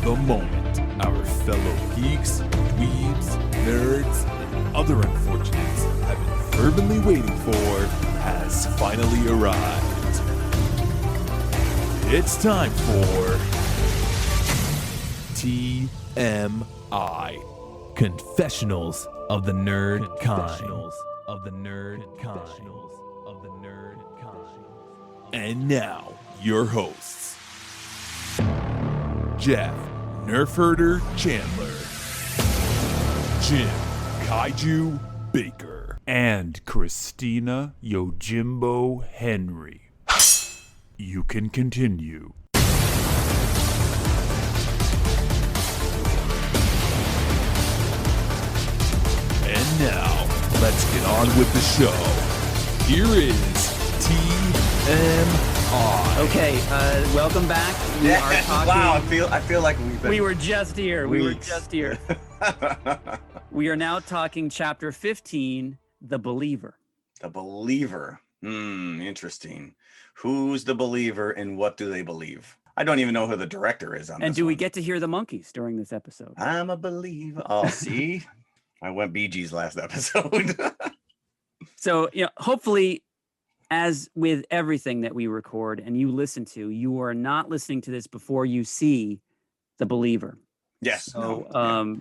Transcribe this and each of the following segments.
the moment our fellow geeks, dweebs, nerds, and other unfortunates have been fervently waiting for has finally arrived. It's time for TMI, Confessionals of the Nerd Kind. And now, your hosts, Jeff Nerfherder Chandler, Jim Kaiju Baker, and Christina Yojimbo Henry. You can continue. And now, let's get on with the show. Here is TMI. Okay, welcome back. We are talking. Wow, I feel like we were just here. weeks. We were just here. We are now talking chapter 15, The Believer. The Believer. Interesting. Who's the believer and what do they believe? I don't even know who the director is on this. And do we one. get to hear the monkeys during this episode? I'm a believer. Oh, see? I went Bee Gees last episode. So, hopefully, as with everything that we record and you listen to, you are not listening to this before you see The Believer. Yes. So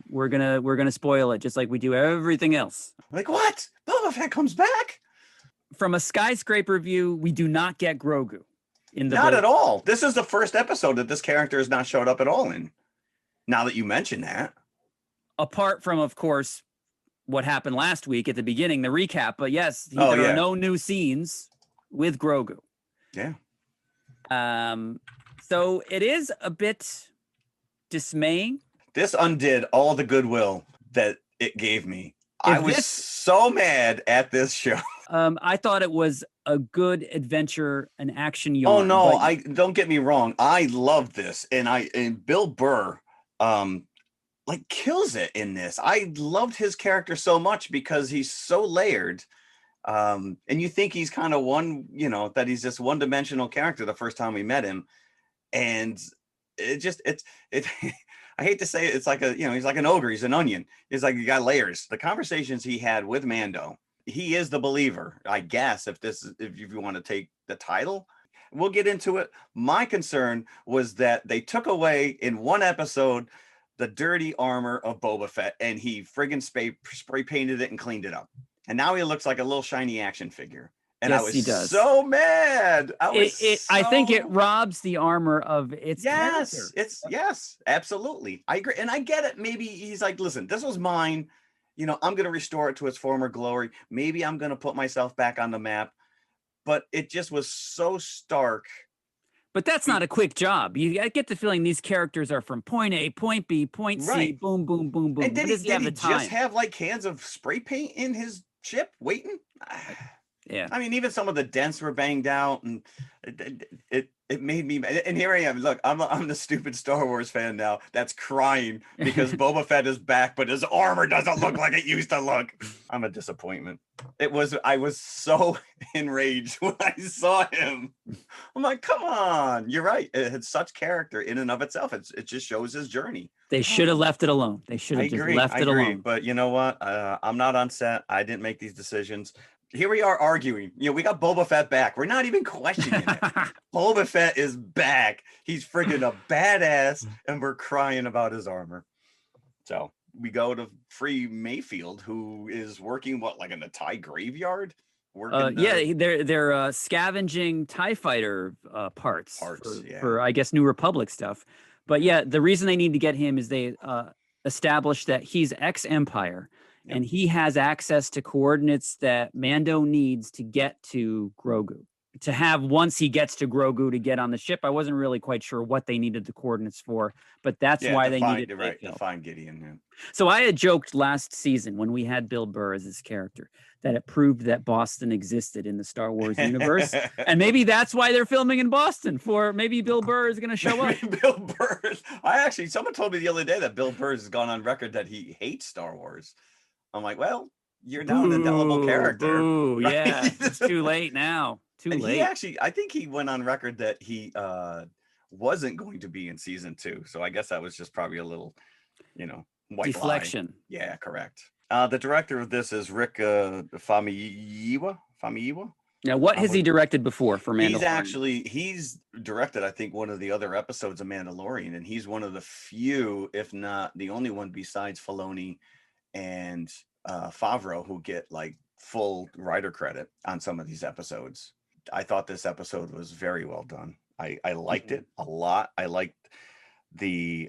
we're gonna spoil it just like we do everything else. Like what? Boba Fett comes back? From a skyscraper view, we do not get Grogu in the Not at all. This is the first episode that this character has not showed up at all in. Now that you mention that. Apart from, of course, what happened last week at the beginning, the recap. But yes, there are no new scenes with Grogu. Yeah. So it is a bit dismaying. This undid all the goodwill that it gave me. I was so mad at this show. I thought it was a good adventure, an action yarn. Oh no, I don't get me wrong. I love this, and Bill Burr, kills it in this. I loved his character so much because he's so layered. And you think he's kind of that he's this one-dimensional character the first time we met him, and it. I hate to say it, it's like he's like an ogre, he's an onion. He's like, you got layers. The conversations he had with Mando, he is the believer, I guess, if you want to take the title. We'll get into it. My concern was that they took away in one episode the dirty armor of Boba Fett, and he friggin' spray painted it and cleaned it up. And now he looks like a little shiny action figure. And yes, I was he does. so mad. I think it robs the armor of its character. Yes, absolutely. I agree. And I get it. Maybe he's like, listen, this was mine. I'm going to restore it to its former glory. Maybe I'm going to put myself back on the map. But it just was so stark. But that's not a quick job. I get the feeling these characters are from point A, point B, point C, right. Boom, boom, boom, boom. And did he have the time? Just have like cans of spray paint in his ship waiting? Yeah. I mean, even some of the dents were banged out, and it made me. And here I am. Look, I'm the stupid Star Wars fan now that's crying because Boba Fett is back, but his armor doesn't look like it used to look. I'm a disappointment. I was so enraged when I saw him. I'm like, come on, you're right. It had such character in and of itself. It just shows his journey. They should have left it alone. They should have just left it alone. But you know what? I'm not on set. I didn't make these decisions. Here we are arguing. We got Boba Fett back. We're not even questioning it. Boba Fett is back. He's friggin' a badass, and we're crying about his armor. So we go to Free Mayfield, who is working in the TIE graveyard. They're scavenging TIE fighter parts for I guess New Republic stuff. But yeah, the reason they need to get him is they established that he's ex-Empire. Yep. And he has access to coordinates that Mando needs to get to Grogu. To have once he gets to Grogu to get on the ship. I wasn't really quite sure what they needed the coordinates for, but that's why they needed to find Gideon. Yeah. So I had joked last season when we had Bill Burr as his character that it proved that Boston existed in the Star Wars universe. And maybe that's why they're filming in Boston, for maybe Bill Burr is going to show up. Bill Burr. Someone told me the other day that Bill Burr has gone on record that he hates Star Wars. I'm like, well, you're now an indelible character. Right? Yeah, it's too late now. Too late. I think he went on record that he wasn't going to be in season 2. So I guess that was just probably a little, white deflection. lie. Yeah, correct. The director of this is Rick Famuyiwa. Now, what has he directed before for Mandalorian? He's directed, I think, one of the other episodes of Mandalorian, and he's one of the few, if not the only one besides Filoni and Favreau, who get like full writer credit on some of these episodes. I thought this episode was very well done. I liked it a lot. I liked the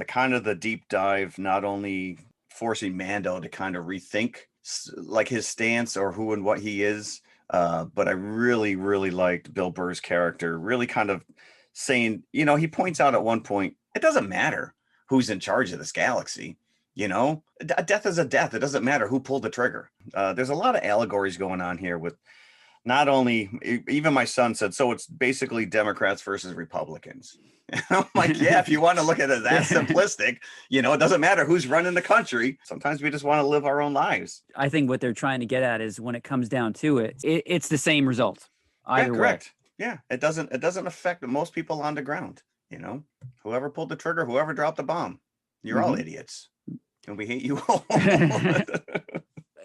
kind of the deep dive, not only forcing Mando to kind of rethink like his stance or who and what he is. But I really, really liked Bill Burr's character, really kind of saying, he points out at one point, it doesn't matter who's in charge of this galaxy. A death is a death. It doesn't matter who pulled the trigger. There's a lot of allegories going on here with not only, even my son said, so it's basically Democrats versus Republicans. And I'm like, yeah, if you want to look at it that simplistic, it doesn't matter who's running the country. Sometimes we just want to live our own lives. I think what they're trying to get at is when it comes down to it, it's the same result. Either correct. way. Yeah, it doesn't affect most people on the ground. Whoever pulled the trigger, whoever dropped the bomb, you're all idiots. And we hate you all.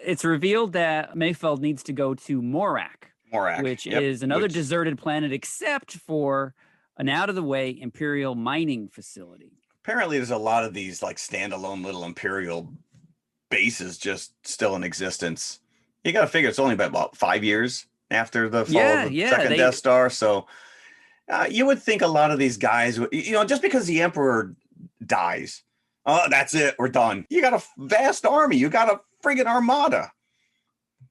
It's revealed that Mayfeld needs to go to Morak, which is another deserted planet, except for an out-of-the-way Imperial mining facility. Apparently, there's a lot of these like standalone little Imperial bases just still in existence. You got to figure it's only about 5 years after the fall of the second Death Star. So you would think a lot of these guys, just because the Emperor dies, oh, that's it, we're done. You got a vast army. You got a friggin' armada.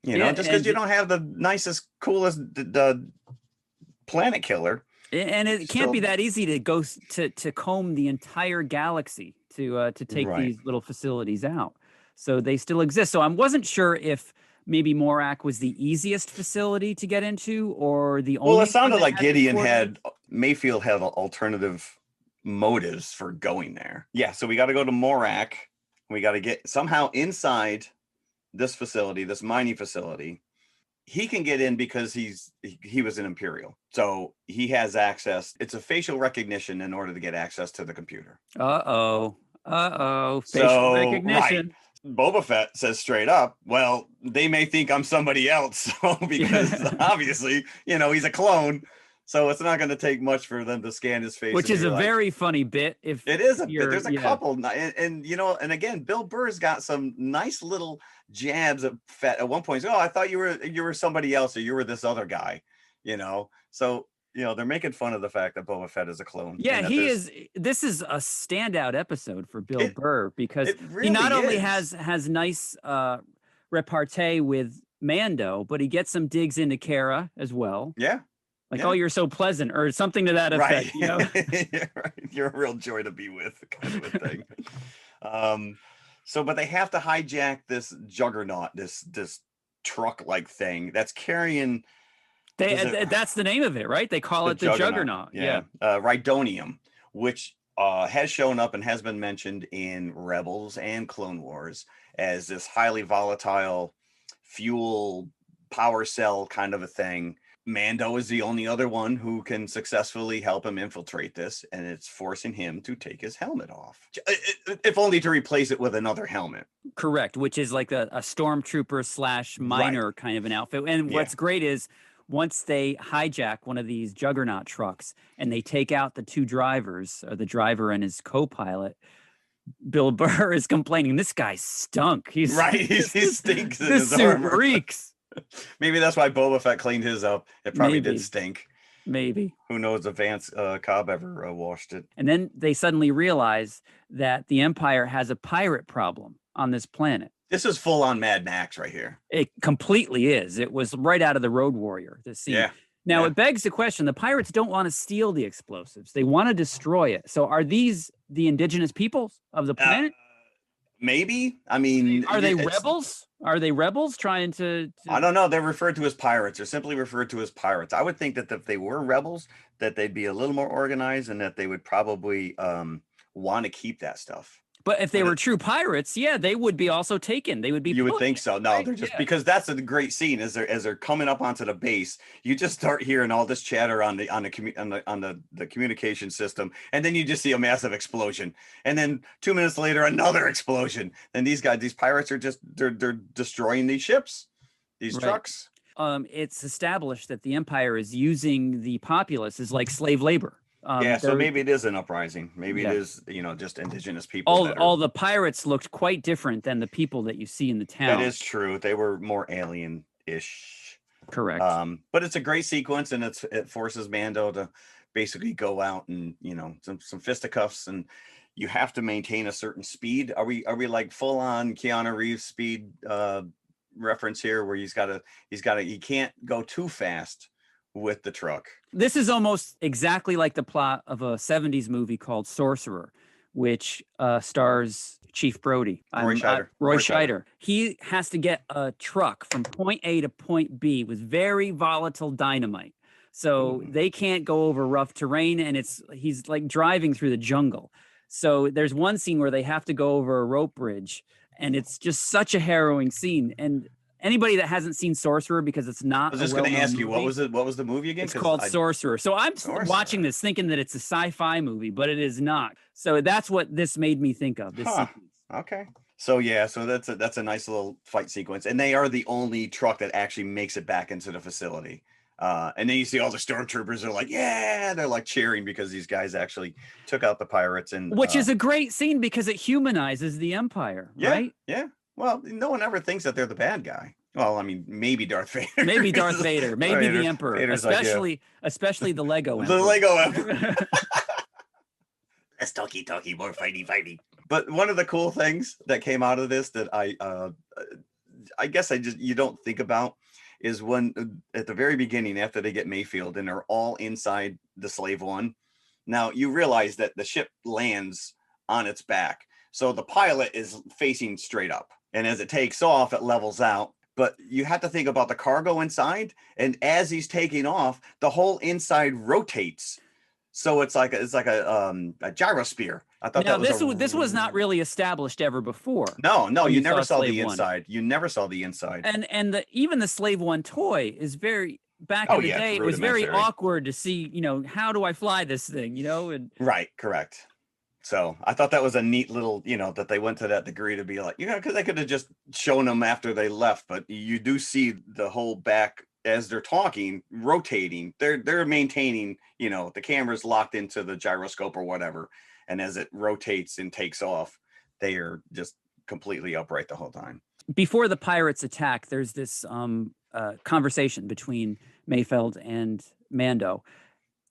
Just because you don't have the nicest, coolest planet killer. And it can't be that easy to go to comb the entire galaxy to take these little facilities out. So they still exist. So I wasn't sure if maybe Morak was the easiest facility to get into or the only. Well, it sounded like Mayfield had alternative motives for going there. Yeah, so we got to go to Morak. We got to get somehow inside this facility, this mining facility. He can get in because he was an Imperial. So he has access. It's a facial recognition in order to get access to the computer. Facial recognition. Right. Boba Fett says straight up, well, they may think I'm somebody else. Because obviously, he's a clone. So it's not going to take much for them to scan his face. Which is a very funny bit. If it is a bit. There's a couple. And again, Bill Burr's got some nice little jabs at Fett at one point. Oh, I thought you were somebody else or you were this other guy, So, they're making fun of the fact that Boba Fett is a clone. Yeah, he is. This is a standout episode for Bill Burr because he not only has nice repartee with Mando, but he gets some digs into Cara as well. Yeah. Oh, you're so pleasant, or something to that effect. Right. You're a real joy to be with, kind of a thing. But they have to hijack this juggernaut, this truck-like thing that's carrying. That's the name of it, right? They call it the juggernaut. Yeah. Rhydonium, which has shown up and has been mentioned in Rebels and Clone Wars as this highly volatile fuel power cell kind of a thing. Mando is the only other one who can successfully help him infiltrate this, and it's forcing him to take his helmet off, if only to replace it with another helmet. Correct, which is like a stormtrooper / miner kind of an outfit. And what's great is once they hijack one of these juggernaut trucks and they take out the two drivers, or the driver and his co-pilot, Bill Burr is complaining, this guy stunk. He stinks. This suit reeks. Maybe that's why Boba Fett cleaned his up. It probably did stink. Maybe. Who knows if Vance Cobb ever washed it. And then they suddenly realize that the Empire has a pirate problem on this planet. This is full on Mad Max right here. It completely is. It was right out of the Road Warrior, this scene. Yeah. Now, it begs the question, the pirates don't want to steal the explosives. They want to destroy it. So are these the indigenous peoples of the planet? Maybe. I mean, are they rebels? Are they rebels trying to? I don't know. They're referred to as pirates. They're simply referred to as pirates. I would think that if they were rebels, that they'd be a little more organized and that they would probably want to keep that stuff. But if they were true pirates, yeah, they would be also taken. They would be. You would think so. No, right? they're just because that's a great scene as they're coming up onto the base. You just start hearing all this chatter on the communication system, and then you just see a massive explosion, and then 2 minutes later another explosion. And these pirates are just they're destroying these ships, these trucks. It's established that the Empire is using the populace as like slave labor. So maybe it is an uprising. Maybe it is, just indigenous people. All the pirates looked quite different than the people that you see in the town. That is true. They were more alien-ish. Correct. But it's a great sequence, and it forces Mando to basically go out and some fisticuffs, and you have to maintain a certain speed. Are we like full on Keanu Reeves speed reference here, where he can't go too fast with the truck? This is almost exactly like the plot of a 70s movie called Sorcerer, which stars Chief Brody. Roy Scheider. He has to get a truck from point A to point B with very volatile dynamite. So they can't go over rough terrain, and he's like driving through the jungle. So there's one scene where they have to go over a rope bridge, and it's just such a harrowing scene. And anybody that hasn't seen Sorcerer, because it's not. I was just going to ask you, what was the movie again? It's called Sorcerer. So I'm watching this thinking that it's a sci-fi movie, but it is not. So that's what this made me think of. This sequence. Okay. So that's a nice little fight sequence, and they are the only truck that actually makes it back into the facility. And then you see all the stormtroopers are like, yeah, they're like cheering because these guys actually took out the pirates, and which is a great scene because it humanizes the Empire, right? Yeah. Well, no one ever thinks that they're the bad guy. Well, I mean, maybe Darth Vader. Maybe Darth Vader. Maybe the Emperor. Especially the Lego Emperor. The Lego Emperor. Less talky, more fighty. But one of the cool things that came out of this that I guess you don't think about is when at the very beginning, after they get Mayfield and they're all inside the Slave One. Now you realize that the ship lands on its back. So the pilot is facing straight up. And as it takes off, it levels out. But you have to think about the cargo inside. And as he's taking off, the whole inside rotates. So it's like a gyrosphere. I thought this was not really established ever before. No, you never saw the inside. You never saw the inside. And even the Slave One toy is very back in the day. It was very awkward to see. How do I fly this thing? And right, correct. So I thought that was a neat little, that they went to that degree to be like, because they could have just shown them after they left, but you do see the whole back as they're talking, rotating. They're maintaining, the camera's locked into the gyroscope or whatever. And as it rotates and takes off, they are just completely upright the whole time. Before the pirates attack, there's this conversation between Mayfeld and Mando.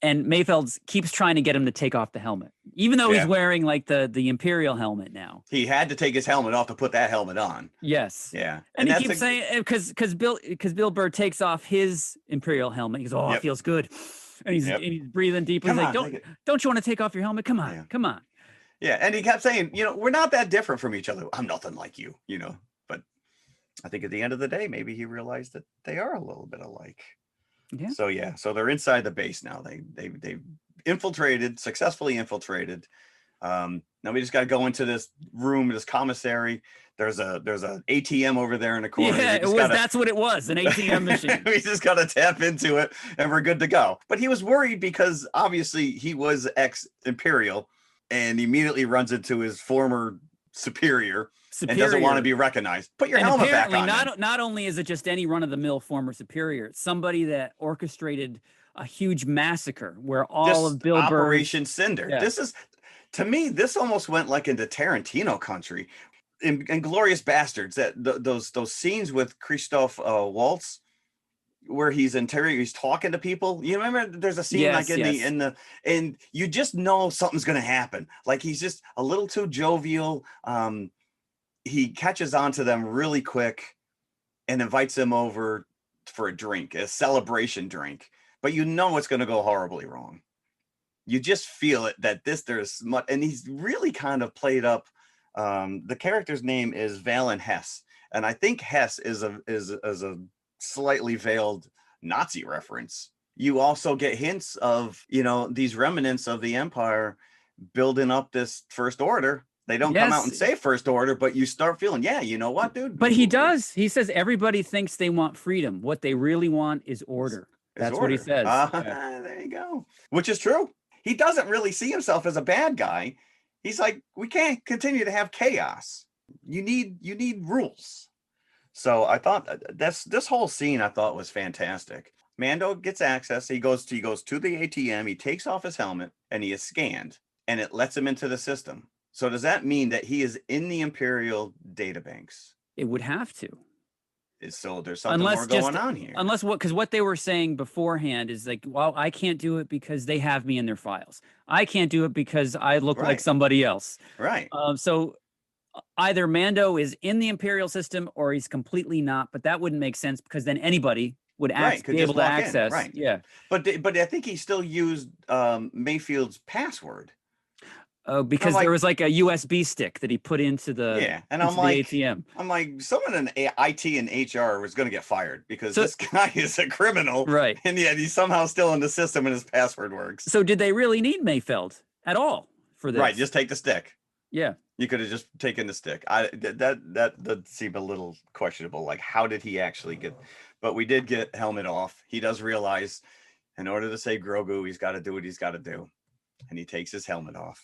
And Mayfeld keeps trying to get him to take off the helmet, even though he's wearing like the Imperial helmet now. He had to take his helmet off to put that helmet on. Yes. Yeah. And he keeps saying, because Bill Burr takes off his Imperial helmet. He goes, it feels good. And he's breathing deeply. He's like, don't you want to take off your helmet? Come on, come on. Yeah. And he kept saying, we're not that different from each other. I'm nothing like you, But I think at the end of the day, maybe he realized that they are a little bit alike. Yeah. So they're inside the base now. They've successfully infiltrated. Now we just got to go into this room, this commissary. There's an ATM over there in the corner. Yeah, that's what it was, an ATM machine. We just got to tap into it and we're good to go. But he was worried because obviously he was ex-Imperial and immediately runs into his former superior. And doesn't want to be recognized. Put your helmet back on. Not only is it just any run-of-the-mill former superior, it's somebody that orchestrated a huge massacre where all of Bill Burr's Operation Cinder. Yeah. This is, to me, this almost went like into Tarantino country. In Glorious Bastards, those scenes with Christoph Waltz, where he's talking to people. You remember there's a scene and you just know something's going to happen. Like he's just a little too jovial. He catches on to them really quick and invites them over for a drink, a celebration drink. But it's going to go horribly wrong. You just feel it that there's much, and he's really kind of played up. The character's name is Valen Hess, and I think Hess is a slightly veiled Nazi reference. You also get hints of these remnants of the Empire building up this First Order They don't come out and say First Order, but you start feeling, yeah, you know what, dude? But he does. He says everybody thinks they want freedom. What they really want is order. That's what he says. There you go. Which is true. He doesn't really see himself as a bad guy. He's like, we can't continue to have chaos. You need rules. So I thought this whole scene I thought was fantastic. Mando gets access. He goes to the ATM. He takes off his helmet and he is scanned, and it lets him into the system. So does that mean that he is in the Imperial databanks? It would have to. So there's something more going on here. Because what they were saying beforehand is like, well, I can't do it because they have me in their files. I can't do it because I look like somebody else. Right. So either Mando is in the Imperial system or he's completely not, but that wouldn't make sense because then anybody would be able to access. Right. Yeah. But I think he still used Mayfield's password. Oh, because there was like a USB stick that he put into the and I'm like ATM. I'm like, someone in IT and HR was going to get fired because this guy is a criminal, right? And yet he's somehow still in the system and his password works. So did they really need Mayfeld at all for this? Right, just take the stick. Yeah, you could have just taken the stick. That seemed a little questionable. Like, how did he actually get? But we did get helmet off. He does realize, in order to save Grogu, he's got to do what he's got to do, and he takes his helmet off.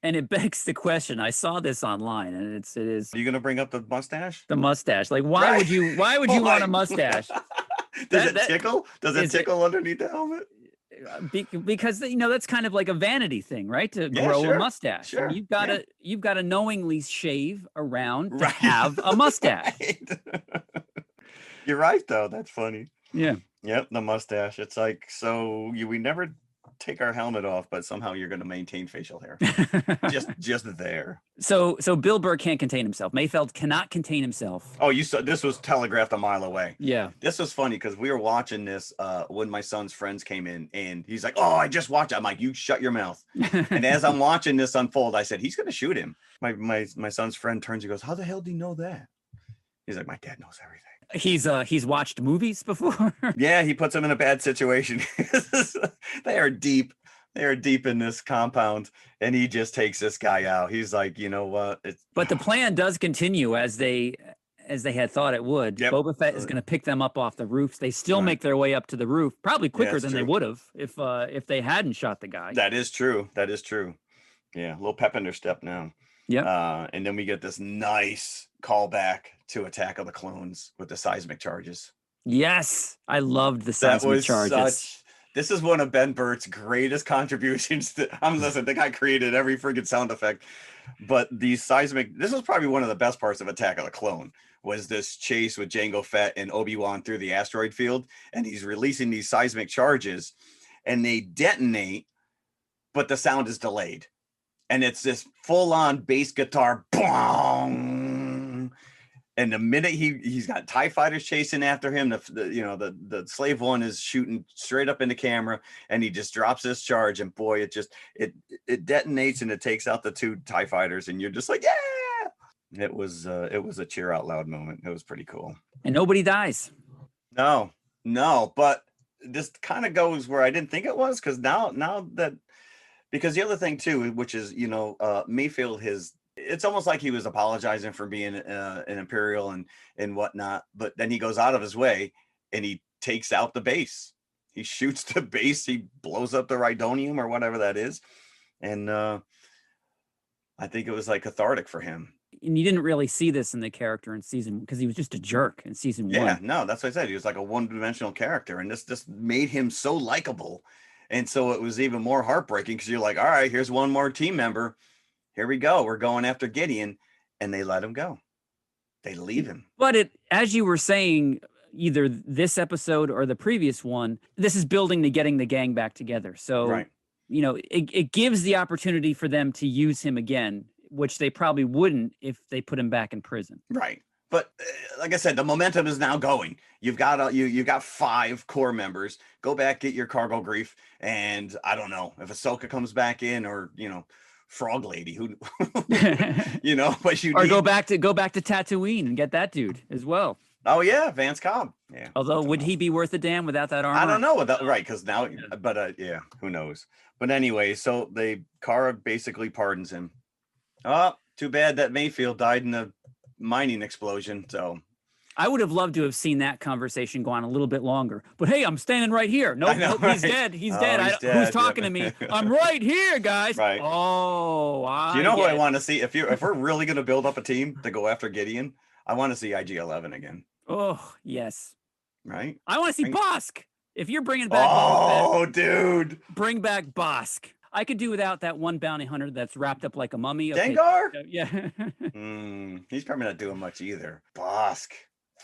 And it begs the question. I saw this online, and it is. Are you gonna bring up the mustache? The mustache. Like, why would you want a mustache? Does it tickle? Does it tickle underneath the helmet? Because that's kind of like a vanity thing, right? To grow a mustache. Sure. You've got to knowingly shave around to have a mustache. You're right, though. That's funny. Yeah. Yep, the mustache. It's like, so we never take our helmet off, but somehow you're going to maintain facial hair. just there. So Bill Burr can't contain himself. Mayfeld cannot contain himself. Oh, you saw this was telegraphed a mile away. Yeah. This was funny because we were watching this when my son's friends came in, and he's like, "Oh, I just watched it." I'm like, "You shut your mouth." And as I'm watching this unfold, I said, "He's going to shoot him." My son's friend turns and goes, "How the hell do you know that?" He's like, "My dad knows everything." He's watched movies before. Yeah, he puts them in a bad situation. They are deep in this compound, and he just takes this guy out. He's like, you know what? But the plan does continue as they had thought it would. Yep. Boba Fett is going to pick them up off the roofs. They still make their way up to the roof, probably quicker than they would have if they hadn't shot the guy. That is true. Yeah, a little pep in their step now. Yeah. And then we get this nice callback to Attack of the Clones with the seismic charges. Yes, I loved the seismic charges. This is one of Ben Burtt's greatest contributions. Listen, the guy created every freaking sound effect. But these seismic, this was probably one of the best parts of Attack of the Clone, was this chase with Jango Fett and Obi-Wan through the asteroid field. And he's releasing these seismic charges, and they detonate, but the sound is delayed. And it's this full-on bass guitar, boom. And the minute he's got TIE fighters chasing after him, the slave one is shooting straight up into camera, and he just drops this charge, and boy, it detonates, and it takes out the two TIE fighters, and you're just like, yeah. It was a cheer out loud moment. It was pretty cool. And nobody dies. No, but this kind of goes where I didn't think it was, because now that. Because the other thing too, which is, Mayfield, it's almost like he was apologizing for being an Imperial and whatnot, but then he goes out of his way and he takes out the base. He shoots the base. He blows up the Rhydonium or whatever that is. And I think it was like cathartic for him. And you didn't really see this in the character in season, because he was just a jerk in season 1. Yeah, no, that's what I said. He was like a one-dimensional character, and this just made him so likable. And so it was even more heartbreaking, because you're like, all right, here's one more team member. Here we go. We're going after Gideon. And they let him go. They leave him. But as you were saying, either this episode or the previous one, this is building to getting the gang back together. So, right. It gives the opportunity for them to use him again, which they probably wouldn't if they put him back in prison. Right. But like I said, the momentum is now going. You've got you've got 5 core members. Go back, get your cargo grief, and I don't know if Ahsoka comes back in, or Frog Lady, who but you go back to Tatooine and get that dude as well. Oh yeah, Vance Cobb. Yeah. Although would he be worth a damn without that armor? I don't know right, because now, but who knows? But anyway, so Cara basically pardons him. Oh, Too bad that Mayfield died in a mining explosion. So I would have loved to have seen that conversation go on a little bit longer. But hey, I'm standing right here. Nope, know, nope, right? He's dead. He's Oh, dead. he's Who's dead, talking yep. to me? I'm right here, guys. Right. Oh, Do you know who I want to see? If we're really going to build up a team to go after Gideon, I want to see IG-11 again. Oh, yes. Right? I want to see Bosk. If you're bringing back Boba Fett, dude, bring back Bosk. I could do without that one bounty hunter that's wrapped up like a mummy. Okay. Dengar? Yeah. He's probably not doing much either. Bosk.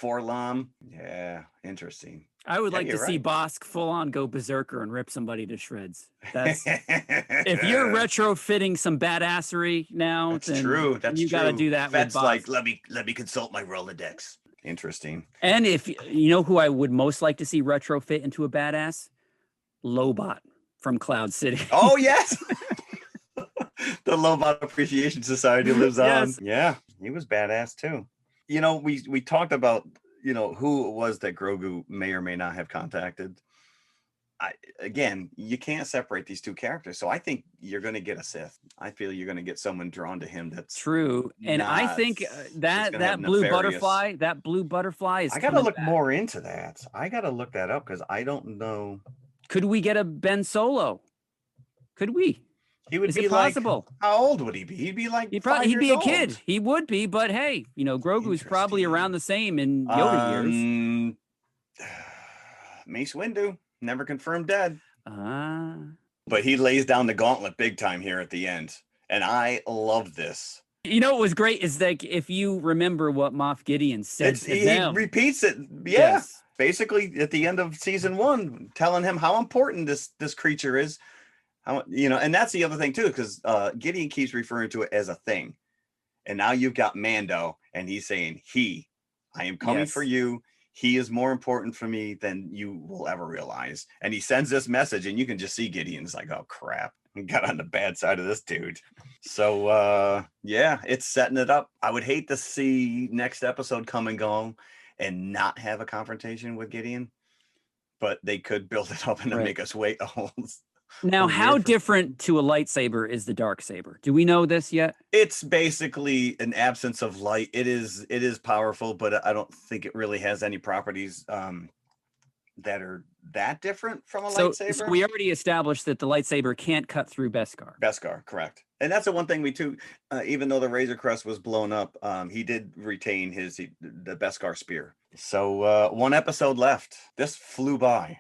Forlom. Yeah, interesting. I would like to see Bosk full on go berserker and rip somebody to shreds. That's if you're retrofitting some badassery now. That's true. That's you got to do that. Fett's with Bosk. like, let me consult my Rolodex. Interesting. And if you know who I would most like to see retrofit into a badass, Lobot from Cloud City. Oh yes. The Lobot Appreciation Society lives on. Yeah, he was badass too. You know, we talked about, you know, who it was that Grogu may or may not have contacted. Again, you can't separate these two characters. So I think you're going to get a Sith. I feel you're going to get someone drawn to him. That's true. And I think that blue butterfly is. I got to look more into that. I got to look that up because I don't know. Could we get a Ben Solo? Could we? He would be possible. Like, how old would he be? He'd be like, he'd be a kid. He would be, but hey, you know, Grogu's probably around the same in Yoda years. Mace Windu, never confirmed dead. But he lays down the gauntlet big time here at the end. And I love this. You know what was great is like, if you remember what Moff Gideon said to them. He repeats it. Yeah. Yes. Basically at the end of season 1, telling him how important this creature is. How, you know, and that's the other thing too, because Gideon keeps referring to it as a thing. And now you've got Mando and he's saying, I am coming for you. He is more important for me than you will ever realize. And he sends this message and you can just see Gideon's like, oh crap, I got on the bad side of this dude. So yeah, it's setting it up. I would hate to see next episode come and go and not have a confrontation with Gideon, but they could build it up and make us wait a whole. Now, how different to a lightsaber is the dark saber? Do we know this yet? It's basically an absence of light. It is powerful, but I don't think it really has any properties that are that different from a lightsaber. So we already established that the lightsaber can't cut through Beskar. Beskar, correct. And that's the one thing we too, even though the Razor Crest was blown up, he did retain the Beskar spear. So 1 episode left. This flew by.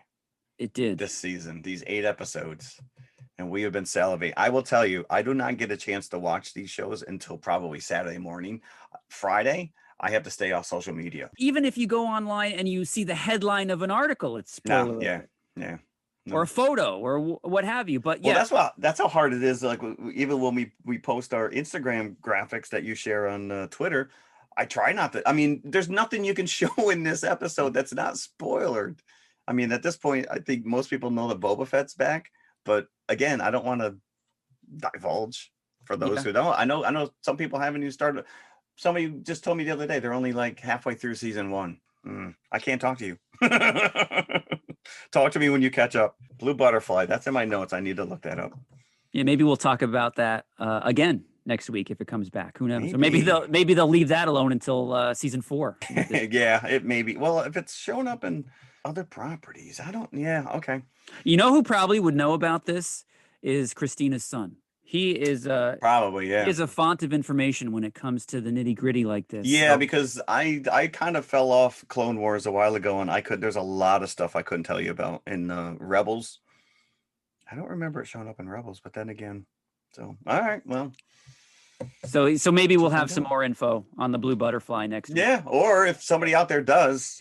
It did. This season, these 8 episodes, and we have been salivating. I will tell you, I do not get a chance to watch these shows until probably Saturday morning. Friday, I have to stay off social media. Even if you go online and you see the headline of an article, it's spoiler. Yeah. No. Or a photo or what have you. But that's how hard it is. Like even when we post our Instagram graphics that you share on Twitter, I try not to. I mean, there's nothing you can show in this episode that's not spoilered. I mean, at this point, I think most people know that Boba Fett's back, but again, I don't want to divulge for those who don't. I know some people haven't even started. Somebody just told me the other day they're only like halfway through season 1. I can't talk to you. Talk to me when you catch up. Blue Butterfly. That's in my notes. I need to look that up. Yeah, maybe we'll talk about that again next week if it comes back. Who knows? Or maybe they'll leave that alone until season 4. Yeah, it may be. Well, if it's shown up in other properties, okay. You know who probably would know about this is Christina's son. He is probably He is a font of information when it comes to the nitty gritty like this. Yeah, because I kind of fell off Clone Wars a while ago, and there's a lot of stuff I couldn't tell you about in Rebels. I don't remember it showing up in Rebels, but then again, so all right, well. So maybe we'll have some more info on the Blue Butterfly next week. Yeah, or if somebody out there does,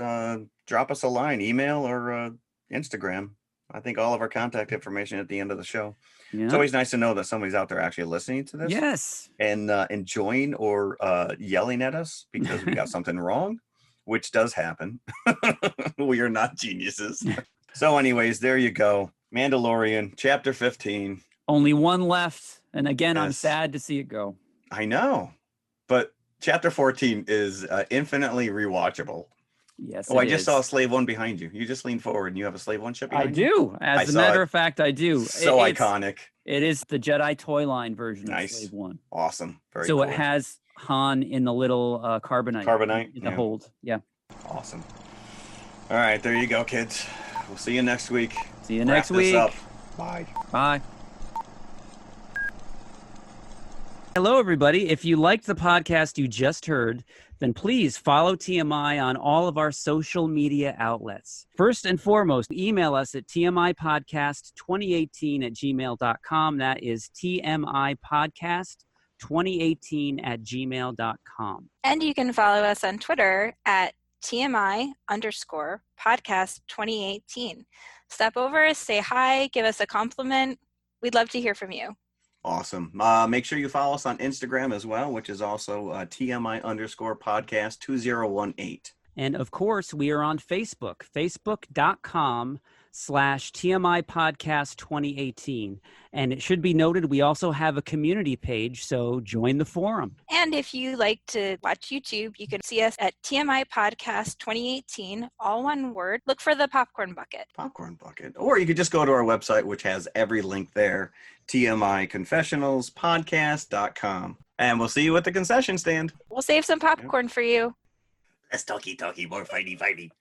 drop us a line, email or Instagram. I think all of our contact information at the end of the show. Yeah. It's always nice to know that somebody's out there actually listening to this. Yes. And enjoying or yelling at us because we got something wrong, which does happen. We are not geniuses. So anyways, there you go. Mandalorian, chapter 15. Only 1 left. And again, I'm sad to see it go. I know. But chapter 14 is infinitely rewatchable. Yes. Oh, I just saw a Slave One behind you. You just lean forward and you have a Slave One ship behind you? I do. As a matter of fact, I do. So iconic. It is the Jedi toy line version Nice. of Slave One. Awesome. Very so cool. it has Han in the little carbonite in the hold. Yeah. Awesome. All right, there you go, kids. We'll see you next week. See you next week. Wrap this up. Bye. Bye. Hello, everybody. If you liked the podcast you just heard, then please follow TMI on all of our social media outlets. First and foremost, email us at tmipodcast2018@gmail.com. That is tmipodcast2018@gmail.com. And you can follow us on Twitter at TMI_podcast2018. Stop over, say hi, give us a compliment. We'd love to hear from you. Awesome. Make sure you follow us on Instagram as well, which is also TMI_podcast2018. And of course, we are on Facebook, facebook.com/TMI Podcast 2018. And it should be noted, we also have a community page, so join the forum. And if you like to watch YouTube, you can see us at TMI Podcast 2018, all one word. Look for the popcorn bucket. Popcorn bucket. Or you could just go to our website, which has every link there, TMIconfessionalspodcast.com. And we'll see you at the concession stand. We'll save some popcorn for you. Less talky, more fighty.